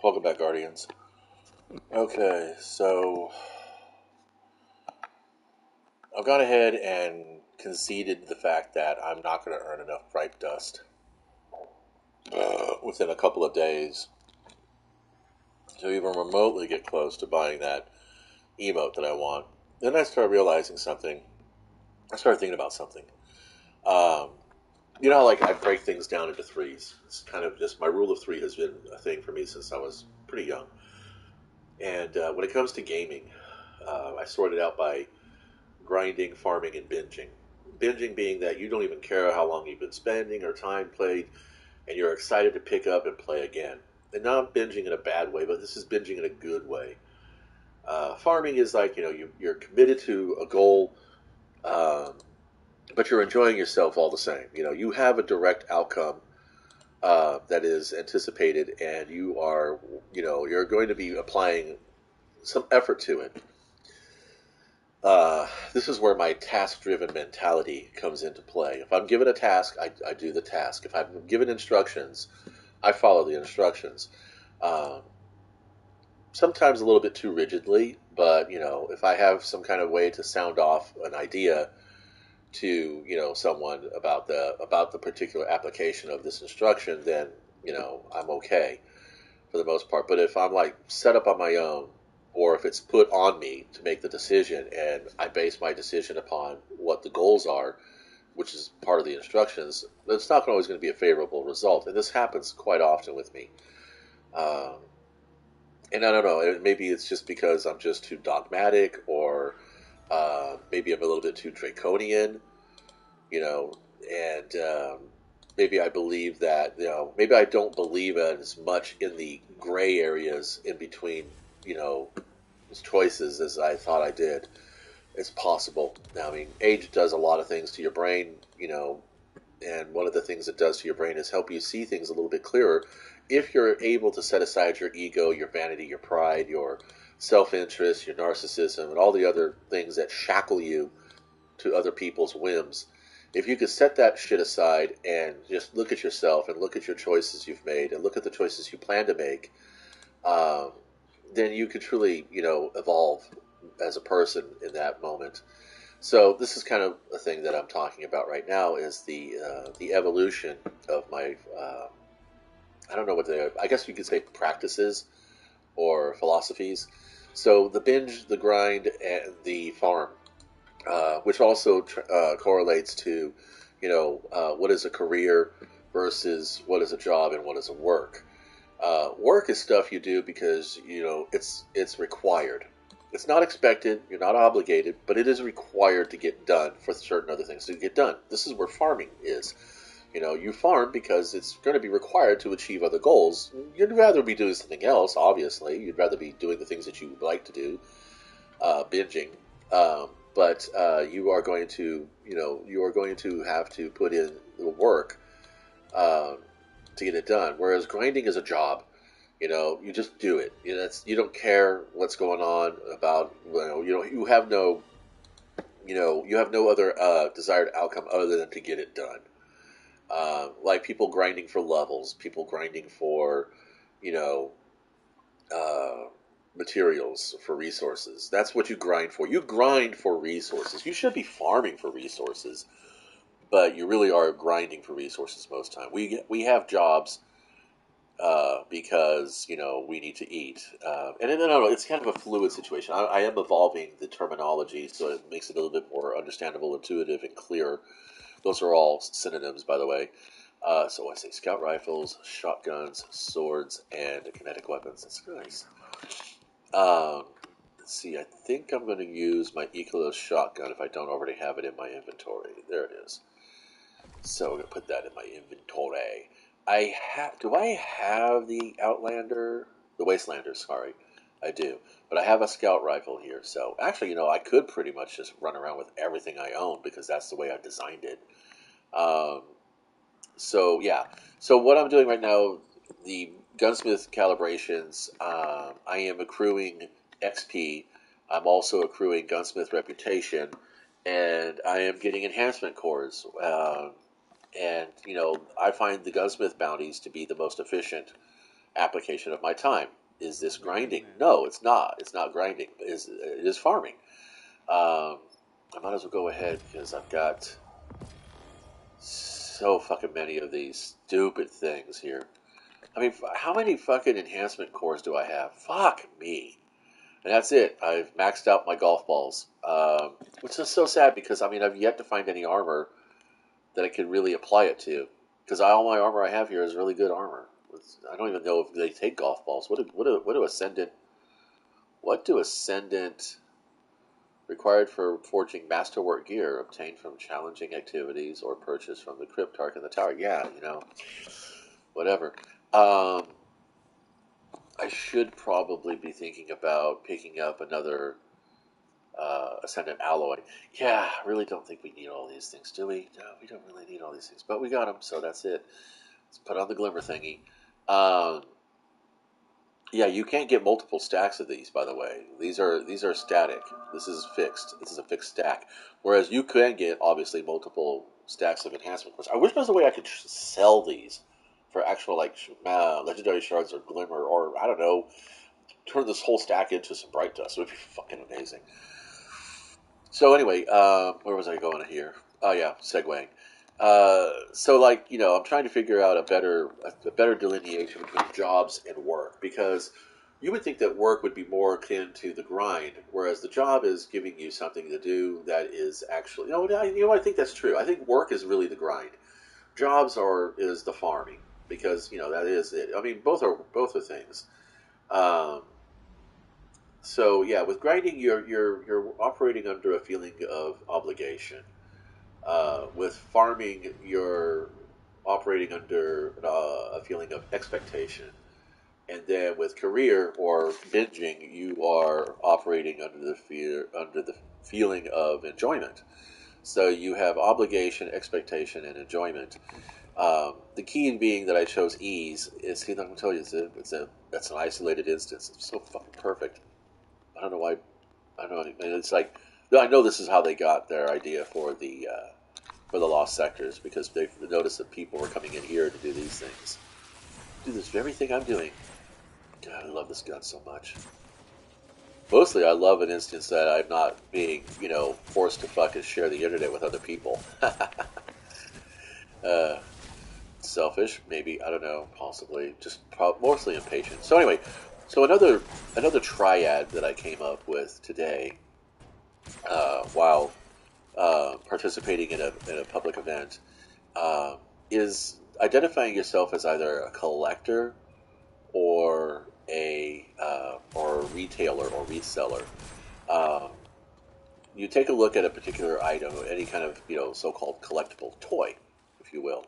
Welcome back, Guardians. Okay, so I've gone ahead and conceded the fact that I'm not going to earn enough gripe dust within a couple of days to even remotely get close to buying that emote that I want. Then I started realizing something. I started thinking about something. Um, you know how, like, I break things down into threes. It's kind of just my rule of three has been a thing for me since I was pretty young. And when it comes to gaming, I sort it out by grinding, farming, and binging. Binging being that you don't even care how long you've been spending or time played, and you're excited to pick up and play again. And not binging in a bad way, but this is binging in a good way. Farming is like, you're committed to a goal, um, but you're enjoying yourself all the same. You have a direct outcome that is anticipated, and you're going to be applying some effort to it. This is where my task driven mentality comes into play. If I'm given a task, I do the task. If I'm given instructions, I follow the instructions. Um, Sometimes a little bit too rigidly, but if I have some kind of way to sound off an idea to someone about the particular application of this instruction, then I'm okay for the most part. But if I'm like set up on my own, or if it's put on me to make the decision, and I base my decision upon what the goals are, which is part of the instructions, it's not always going to be a favorable result. And this happens quite often with me. Um, and I don't know, maybe it's just because I'm just too dogmatic, or maybe I'm a little bit too draconian, you know, and maybe I believe that, maybe I don't believe as much in the gray areas in between, you know, choices as I thought I did. It's possible. Now, I mean, age does a lot of things to your brain, and one of the things it does to your brain is help you see things a little bit clearer if you're able to set aside your ego, your vanity, your pride, your self-interest, your narcissism, and all the other things that shackle you to other people's whims. If you could set that shit aside and just look at yourself and look at your choices you've made and look at the choices you plan to make, um, then you could truly, evolve as a person in that moment. So this is kind of a thing that I'm talking about right now is the evolution of my I don't know what they are. I guess you could say practices or philosophies. So the binge, the grind, and the farm, which also correlates to, what is a career versus what is a job and what is a work. Work is stuff you do because it's required. It's not expected. You're not obligated, but it is required to get done for certain other things to get done. This is where farming is. You farm because it's going to be required to achieve other goals. You'd rather be doing something else, obviously. You'd rather be doing the things that you would like to do, binging. But you are going to have to put in the work um, to get it done. Whereas grinding is a job. You just do it. You don't care what's going on about. You have no other desired outcome other than to get it done. Like people grinding for levels, people grinding for, you know, uh, materials, for resources. That's what you grind for. You grind for resources. You should be farming for resources, but you really are grinding for resources most time. We have jobs because we need to eat, and no, it's kind of a fluid situation. I am evolving the terminology so it makes it a little bit more understandable, intuitive, and clear. Those are all synonyms, by the way. So I say scout rifles, shotguns, swords, and kinetic weapons. That's nice. Um, let's see. I think I'm going to use my Eclipse shotgun if I don't already have it in my inventory. There it is. So I'm going to put that in my inventory. Do I have the Outlander? The Wastelander, sorry. I do. But I have a scout rifle here. So actually, I could pretty much just run around with everything I own because that's the way I designed it. Um, so yeah. So what I'm doing right now, the gunsmith calibrations, I am accruing XP. I'm also accruing gunsmith reputation, and I am getting enhancement cores. And I find the gunsmith bounties to be the most efficient application of my time. Is this grinding? No, it's not. It's not grinding. It is farming. I might as well go ahead because I've got so fucking many of these stupid things here. I mean, how many fucking enhancement cores do I have? Fuck me. And that's it. I've maxed out my golf balls, which is so sad because, I mean, I've yet to find any armor that I could really apply it to. Because all my armor I have here is really good armor. I don't even know if they take golf balls. What do Ascendant required for forging masterwork gear obtained from challenging activities or purchased from the cryptarch in the tower? Yeah, whatever. I should probably be thinking about picking up another Ascendant alloy. Yeah, I really don't think we need all these things, do we? No, we don't really need all these things, but we got them, so that's it. Let's put on the glimmer thingy. Yeah, you can't get multiple stacks of these, by the way. These are static. This is fixed. This is a fixed stack. Whereas you can get, obviously, multiple stacks of enhancement cores. I wish there was a way I could sell these for actual, like, legendary shards or glimmer, or, I don't know, turn this whole stack into some bright dust. It would be fucking amazing. So anyway, where was I going here? Oh yeah, segueing. So like, I'm trying to figure out a better delineation between jobs and work, because you would think that work would be more akin to the grind, whereas the job is giving you something to do that is actually, I think that's true. I think work is really the grind. Jobs is the farming, because that is it. I mean, both are things. Um, so yeah, with grinding, you're operating under a feeling of obligation. With farming, you're operating under a feeling of expectation, and then with career or binging, you are operating under the feeling of enjoyment. So you have obligation, expectation, and enjoyment. The key being that I chose ease is, see, I'm going to tell you, that's an isolated instance. It's so fucking perfect. I don't know why. I don't know. And it's like, I know this is how they got their idea for the lost sectors, because they've noticed that people were coming in here to do these things. Do this very thing I'm doing. God, I love this gun so much. Mostly, I love an instance that I'm not being, forced to fucking share the internet with other people. uh, Selfish, maybe, I don't know, possibly, just mostly impatient. So anyway, another triad that I came up with today, while participating in a public event, uh, is identifying yourself as either a collector or a retailer or reseller. Um, you take a look at a particular item, any kind of so-called collectible toy, if you will.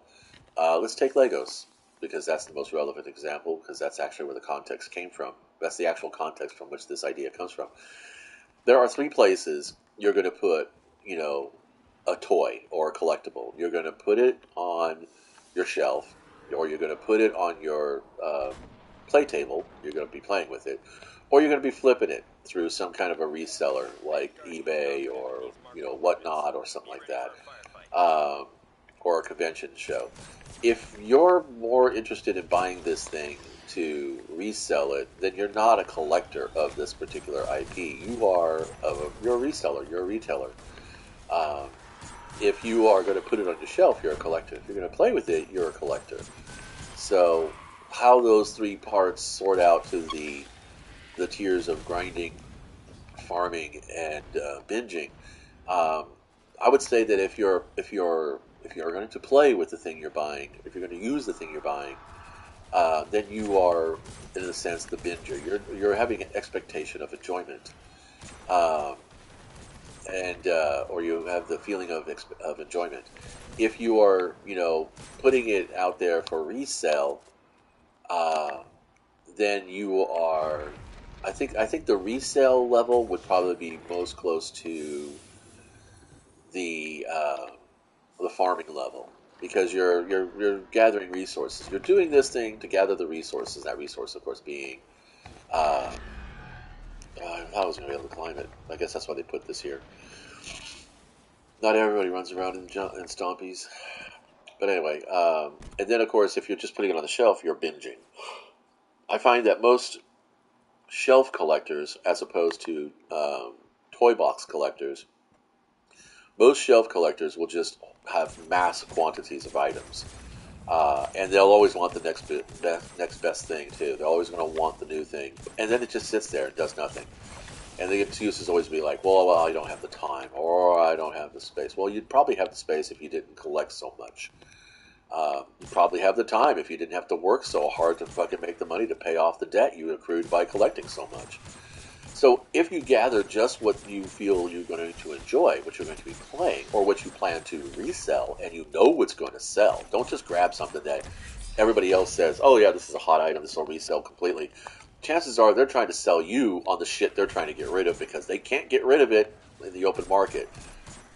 Let's take Legos, because that's the most relevant example, because that's actually where the context came from. That's the actual context from which this idea comes from. There are three places you're going to put, a toy or a collectible. You're going to put it on your shelf, or you're going to put it on your play table. You're going to be playing with it, or you're going to be flipping it through some kind of a reseller like eBay or whatnot or something like that, or a convention show. If you're more interested in buying this thing to resell it, then you're not a collector of this particular IP. You're a reseller. You're a retailer. Um, if you are going to put it on your shelf, you're a collector. If you're going to play with it, you're a collector. So how those three parts sort out to the tiers of grinding, farming, and binging. Um, I would say that if you're going to play with the thing you're buying, if you're going to use the thing you're buying, then you are, in a sense, the binger. You're having an expectation of enjoyment, um, and or you have the feeling of enjoyment. If you are, putting it out there for resale, uh, then you are. I think the resale level would probably be most close to the uh, the farming level, because you're gathering resources. You're doing this thing to gather the resources. That resource, of course, being uh, I thought I was going to be able to climb it. I guess that's why they put this here. Not everybody runs around in stompies, but anyway. And then, of course, if you're just putting it on the shelf, you're binging. I find that most shelf collectors, as opposed to toy box collectors, most shelf collectors will just have mass quantities of items. And they'll always want the next best thing too. They're always going to want the new thing, and then it just sits there and does nothing. And the excuse is always be like, well, I don't have the time, or I don't have the space. Well, you'd probably have the space if you didn't collect so much. You'd probably have the time if you didn't have to work so hard to fucking make the money to pay off the debt you accrued by collecting so much. So if you gather just what you feel you're going to enjoy, what you're going to be playing, or what you plan to resell, and you know what's going to sell, don't just grab something that everybody else says, oh yeah, this is a hot item, this will resell completely. Chances are they're trying to sell you on the shit they're trying to get rid of because they can't get rid of it in the open market.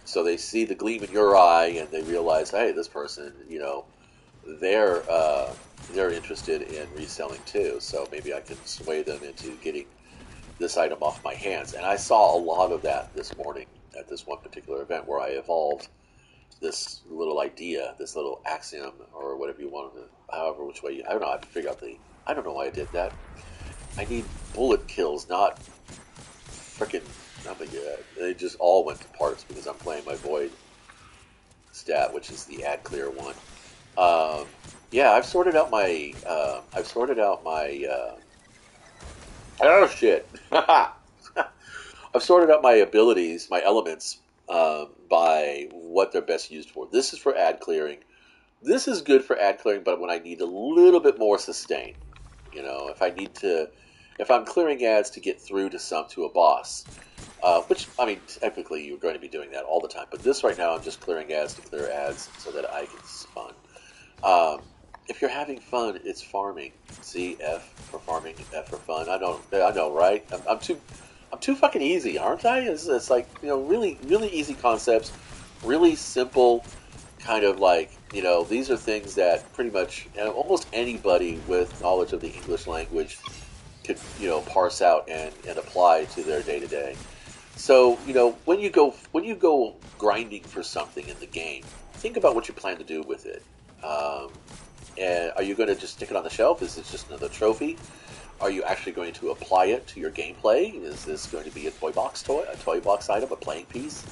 So they see the gleam in your eye and they realize, hey, this person, they're interested in reselling too. So maybe I can sway them into getting this item off my hands. And I saw a lot of that this morning at this one particular event where I evolved this little idea, this little axiom, or whatever you want to, however, which way I don't know, I have to figure out I don't know why I did that. I need bullet kills, not freaking, they just all went to parts because I'm playing my Void stat, which is the ad clear one. Yeah, I've sorted out my, oh shit. I've sorted out my abilities, my elements, by what they're best used for. This is for ad clearing. This is good for ad clearing, but when I need a little bit more sustain, if I'm clearing ads to get through to a boss, which I mean, typically you're going to be doing that all the time. But this right now, I'm just clearing ads to clear ads so that I can fun. If you're having fun, it's farming. See, F for farming, F for fun. I know, right? I'm too fucking easy, aren't I? It's like, really, really easy concepts, really simple, kind of like, these are things that pretty much almost anybody with knowledge of the English language could, parse out and apply to their day to day. So, when you go grinding for something in the game, think about what you plan to do with it. And are you going to just stick it on the shelf? Is this just another trophy? Are you actually going to apply it to your gameplay? Is this going to be a toy box item, a playing piece?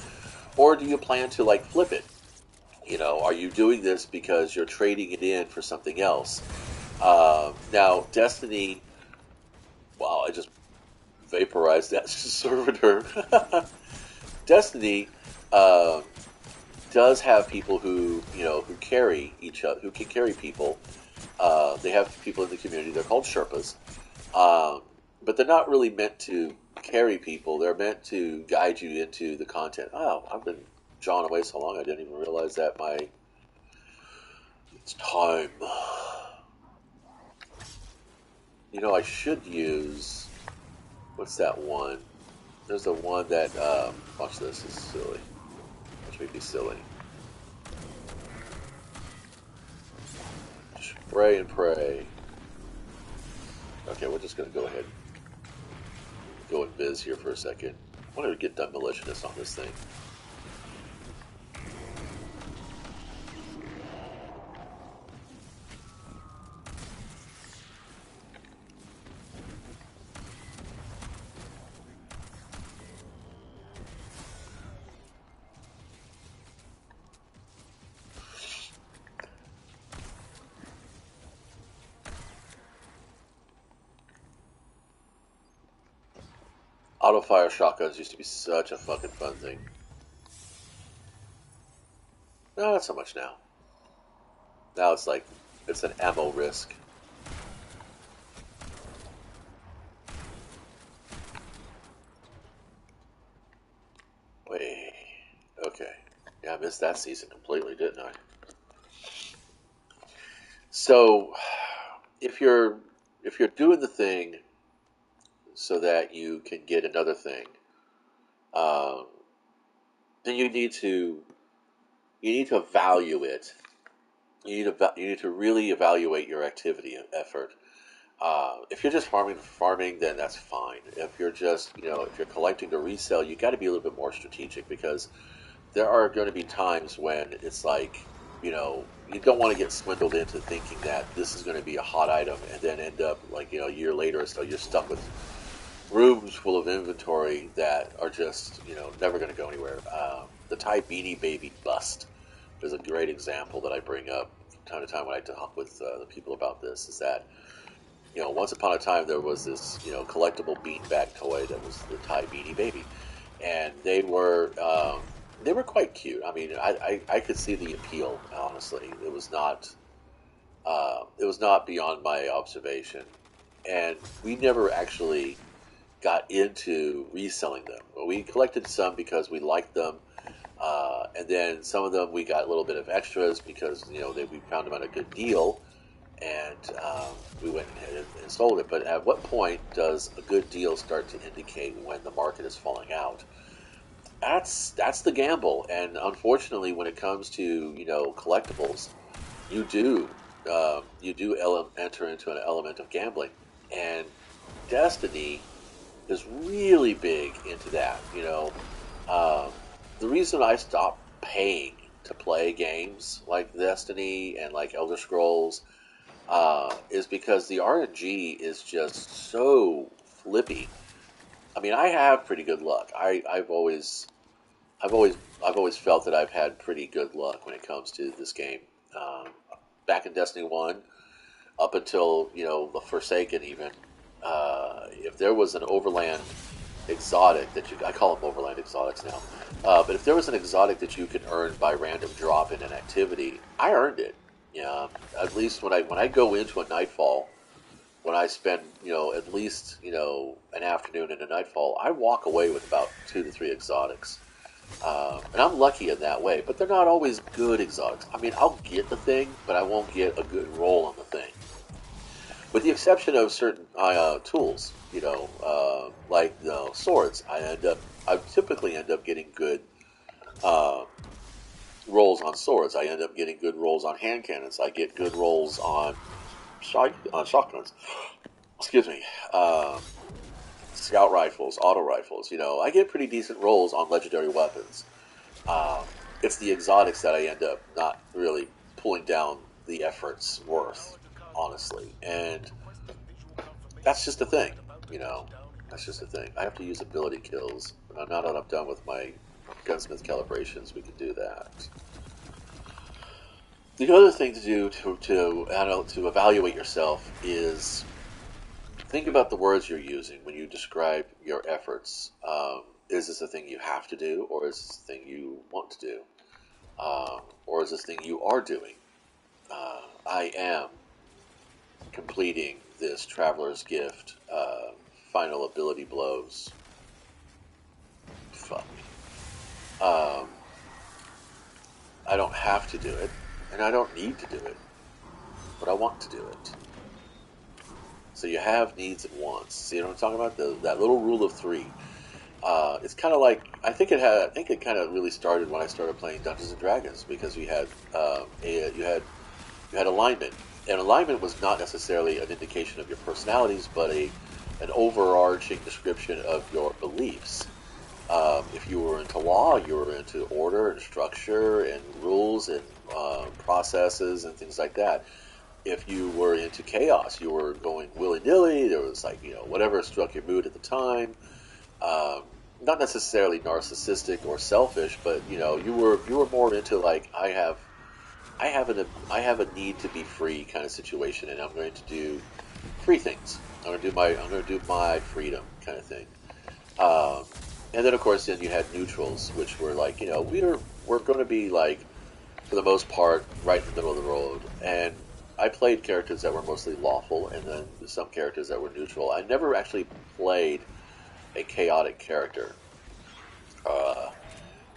Or do you plan to like flip it? Are you doing this because you're trading it in for something else? Now, Destiny, wow, I just vaporized that servitor. Destiny does have people who carry each other, who can carry people. They have people in the community. They're called Sherpas, but they're not really meant to carry people. They're meant to guide you into the content. Oh, I've been jawing away so long I didn't even realize that it's time. I should use, what's that one? There's the one that, watch this is silly. Watch me be silly. Spray and pray. Okay, we're just going to go ahead and go in biz here for a second. I want to get demolitionist on this thing. Auto-fire shotguns used to be such a fucking fun thing. No, not so much now. Now it's like, it's an ammo risk. Wait. Okay. Yeah, I missed that season completely, didn't I? So, if you're doing the thing so that you can get another thing, um, then you need to value it. You need to really evaluate your activity and effort. If you're just farming, then that's fine. If you're just if you're collecting to resell, you got to be a little bit more strategic because there are going to be times when it's like you don't want to get swindled into thinking that this is going to be a hot item and then end up like, a year later or so you're stuck with rooms full of inventory that are just, never going to go anywhere. The Thai Beanie Baby bust is a great example that I bring up from time to time when I talk with the people about this. Is that once upon a time there was this collectible beanbag toy that was the Thai Beanie Baby, and they were quite cute. I mean, I could see the appeal. Honestly, it was not beyond my observation, and we never actually got into reselling them. Well, we collected some because we liked them, and then some of them we got a little bit of extras because we found them at a good deal, and we went ahead and sold it. But at what point does a good deal start to indicate when the market is falling out? That's the gamble, and unfortunately, when it comes to collectibles, you do enter into an element of gambling, and Destiny is really big into that. The reason I stopped paying to play games like Destiny and like Elder Scrolls is because the RNG is just so flippy. I mean, I have pretty good luck. I've always, I've always felt that I've had pretty good luck when it comes to this game. Um, Back in Destiny 1, up until the Forsaken, even if there was an overland exotic that I call them overland exotics now, but if there was an exotic that you could earn by random drop in an activity, I earned it. Yeah, at least when I go into a nightfall, when I spend at least an afternoon in a nightfall, I walk away with about 2 to 3 exotics. And I'm lucky in that way, but they're not always good exotics. I mean, I'll get the thing, but I won't get a good roll on the thing. With the exception of certain tools, like swords, I typically end up getting good uh, rolls on swords. I end up getting good rolls on hand cannons. I get good rolls on shotguns. Excuse me. Scout rifles, auto rifles. I get pretty decent rolls on legendary weapons. Um, it's the exotics that I end up not really pulling down the effort's worth, honestly. And that's just a thing, you know. That's just a thing. I have to use ability kills. Now that I'm done with my gunsmith calibrations, we can do that. The other thing to do to evaluate yourself is think about the words you're using when you describe your efforts. Is this a thing you have to do, or is this a thing you want to do, or is this a thing you are doing? I am completing this Traveler's Gift final ability blows. Fuck me. I don't have to do it, and I don't need to do it, but I want to do it. So you have needs and wants. See what I'm talking about? That little rule of three. It's kind of like I think it kind of really started when I started playing Dungeons and Dragons because you had alignment, and alignment was not necessarily an indication of your personalities, but an overarching description of your beliefs. If you were into law, you were into order and structure and rules and processes and things like that. If you were into chaos, you were going willy nilly. There was whatever struck your mood at the time. Um, Not necessarily narcissistic or selfish, but you were more into like I have a need to be free kind of situation, and I'm going to do free things. I'm going to do my freedom kind of thing. Um, and then of course then you had neutrals, which were like we're going to be like for the most part right in the middle of the road. And I played characters that were mostly lawful, and then some characters that were neutral. I never actually played a chaotic character, uh,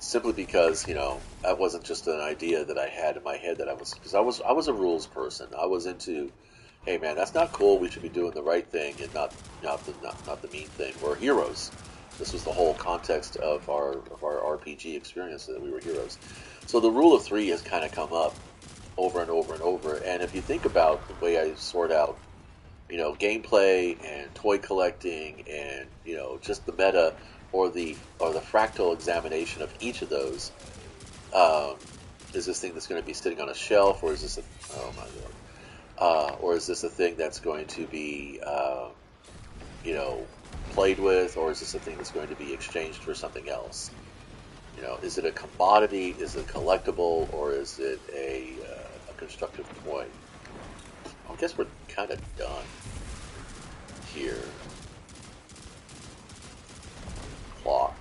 simply because that wasn't just an idea that I had in my head that because I was a rules person. I was into, hey man, that's not cool. We should be doing the right thing and not the mean thing. We're heroes. This was the whole context of our RPG experience, that we were heroes. So the rule of three has kind of come up over and over and over. And if you think about the way I sort out, gameplay and toy collecting and just the meta or the fractal examination of each of those, um, Is this thing that's going to be sitting on a shelf, or is this a, oh my lord, or is this a thing that's going to be, you know, played with, or is this a thing that's going to be exchanged for something else? You know, is it a commodity? Is it collectible, or is it a constructive toy? I guess we're kind of done here. Clock.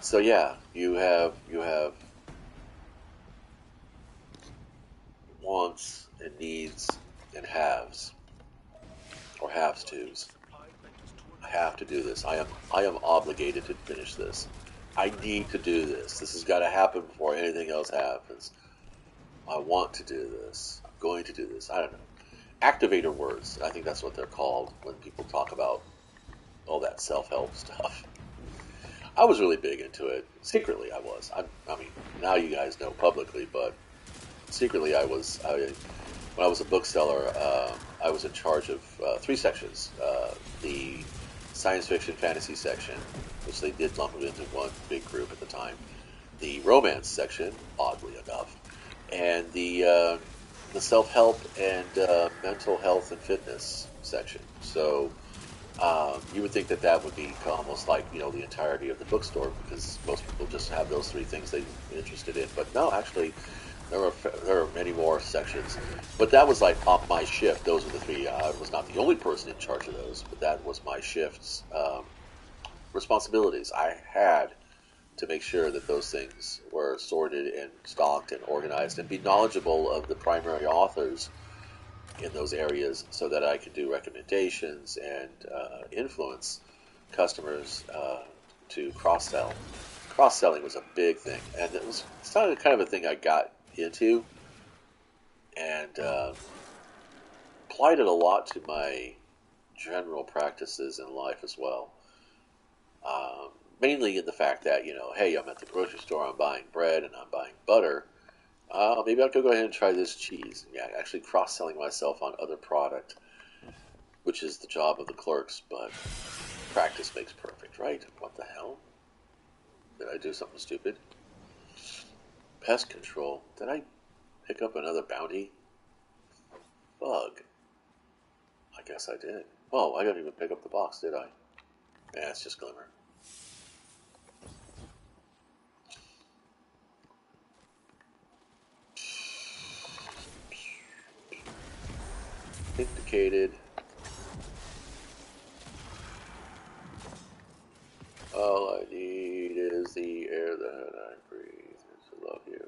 So yeah, you have wants and needs and haves or haves tos. I have to do this. I am obligated to finish this. I need to do this. This has got to happen before anything else happens. I want to do this. I'm going to do this. I don't know. Activator words. I think that's what they're called when people talk about all that self-help stuff. I was really big into it. Secretly, I was. I mean, now you guys know publicly, but secretly, I was. When I was a bookseller, I was in charge of three sections: the science fiction fantasy section, which they did lump it into one big group at the time; the romance section, oddly enough, and the self help and mental health and fitness section. So you would think that that would be almost like, you know, the entirety of the bookstore, because most people just have those three things they're interested in. But no, actually, there are many more sections. But that was like on my shift. Those were the three. I was not the only person in charge of those, but that was my shift's responsibilities. I had to make sure that those things were sorted and stocked and organized, and be knowledgeable of the primary authors in those areas, so that I could do recommendations and influence customers to cross sell. Cross selling was a big thing, and it's not kind of a thing I got into, and applied it a lot to my general practices in life as well. Um, Mainly in the fact that, you know, hey, I'm at the grocery store, I'm buying bread and I'm buying butter. Maybe I could go ahead and try this cheese. Yeah, actually cross-selling myself on other product, which is the job of the clerks, but practice makes perfect, right? What the hell? Did I do something stupid? Pest control. Did I pick up another bounty? Bug. I guess I did. Oh, I didn't even pick up the box, did I? Yeah, it's just Glimmer. Indicated. All I need is the air that I breathe. I love you.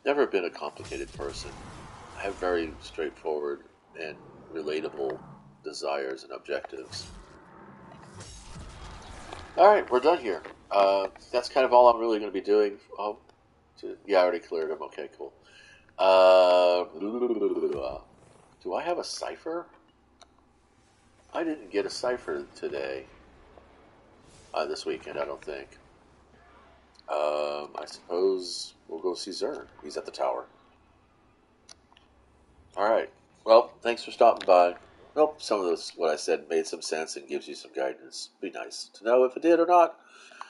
Never been a complicated person. I have very straightforward and relatable desires and objectives. All right, we're done here. That's kind of all I'm really going to be doing. Oh, yeah, I already cleared them. Okay, cool. Do I have a cipher? I didn't get a cipher today. This weekend, I don't think. I suppose we'll go see Zern. He's at the tower. All right. Well, thanks for stopping by. Hope some of this, what I said, made some sense and gives you some guidance. Be nice to know if it did or not.